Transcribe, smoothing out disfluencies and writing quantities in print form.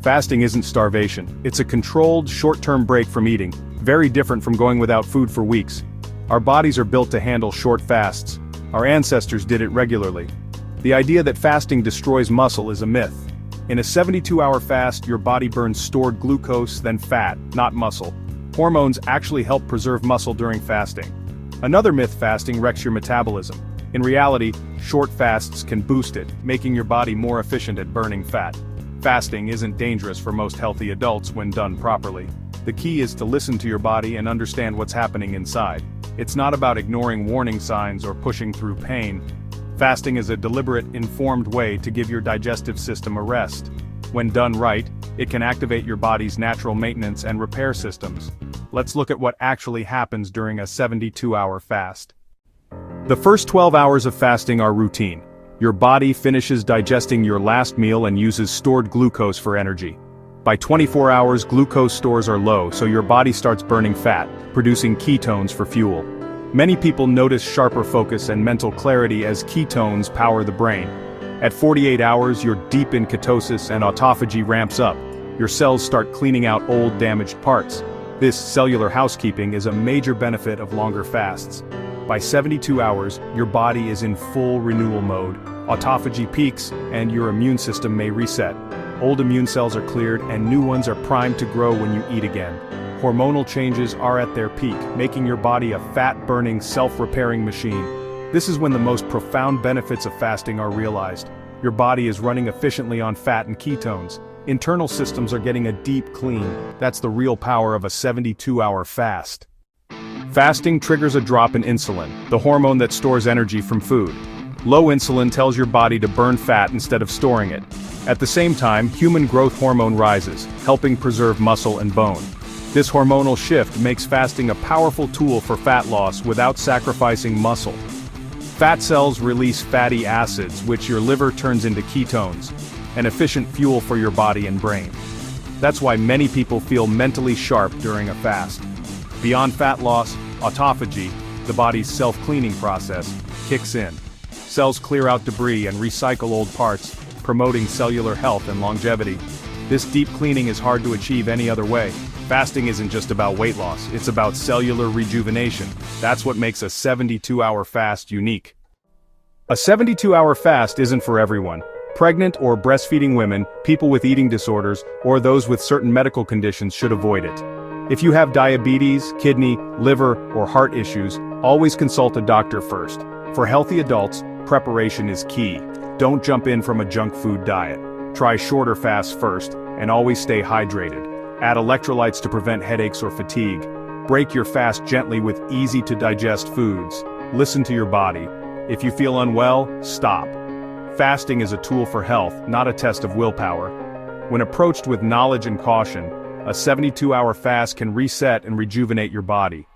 Fasting isn't starvation, it's a controlled, short-term break from eating, very different from going without food for weeks. Our bodies are built to handle short fasts. Our ancestors did it regularly. The idea that fasting destroys muscle is a myth. In a 72-hour fast, your body burns stored glucose, then fat, not muscle. Hormones actually help preserve muscle during fasting. Another myth: fasting wrecks your metabolism. In reality, short fasts can boost it, making your body more efficient at burning fat. Fasting isn't dangerous for most healthy adults when done properly. The key is to listen to your body and understand what's happening inside. It's not about ignoring warning signs or pushing through pain. Fasting is a deliberate, informed way to give your digestive system a rest. When done right, it can activate your body's natural maintenance and repair systems. Let's look at what actually happens during a 72-hour fast. The first 12 hours of fasting are routine. Your body finishes digesting your last meal and uses stored glucose for energy. By 24 hours, glucose stores are low, so your body starts burning fat, producing ketones for fuel. Many people notice sharper focus and mental clarity as ketones power the brain. At 48 hours, you're deep in ketosis and autophagy ramps up. Your cells start cleaning out old, damaged parts. This cellular housekeeping is a major benefit of longer fasts. By 72 hours, your body is in full renewal mode. Autophagy peaks, and your immune system may reset. Old immune cells are cleared, and new ones are primed to grow when you eat again. Hormonal changes are at their peak, making your body a fat-burning, self-repairing machine. This is when the most profound benefits of fasting are realized. Your body is running efficiently on fat and ketones. Internal systems are getting a deep clean. That's the real power of a 72-hour fast. Fasting triggers a drop in insulin, the hormone that stores energy from food. Low insulin tells your body to burn fat instead of storing it. At the same time, human growth hormone rises, helping preserve muscle and bone. This hormonal shift makes fasting a powerful tool for fat loss without sacrificing muscle. Fat cells release fatty acids, which your liver turns into ketones, an efficient fuel for your body and brain. That's why many people feel mentally sharp during a fast. Beyond fat loss, autophagy, the body's self-cleaning process, kicks in. Cells clear out debris and recycle old parts, promoting cellular health and longevity. This deep cleaning is hard to achieve any other way. Fasting isn't just about weight loss, it's about cellular rejuvenation. That's what makes a 72-hour fast unique. A 72-hour fast isn't for everyone. Pregnant or breastfeeding women, people with eating disorders, or those with certain medical conditions should avoid it. If you have diabetes, kidney, liver, or heart issues, always consult a doctor first. For healthy adults, preparation is key. Don't jump in from a junk food diet. Try shorter fasts first, and always stay hydrated. Add electrolytes to prevent headaches or fatigue. Break your fast gently with easy-to-digest foods. Listen to your body. If you feel unwell, stop. Fasting is a tool for health, not a test of willpower. When approached with knowledge and caution, a 72-hour fast can reset and rejuvenate your body.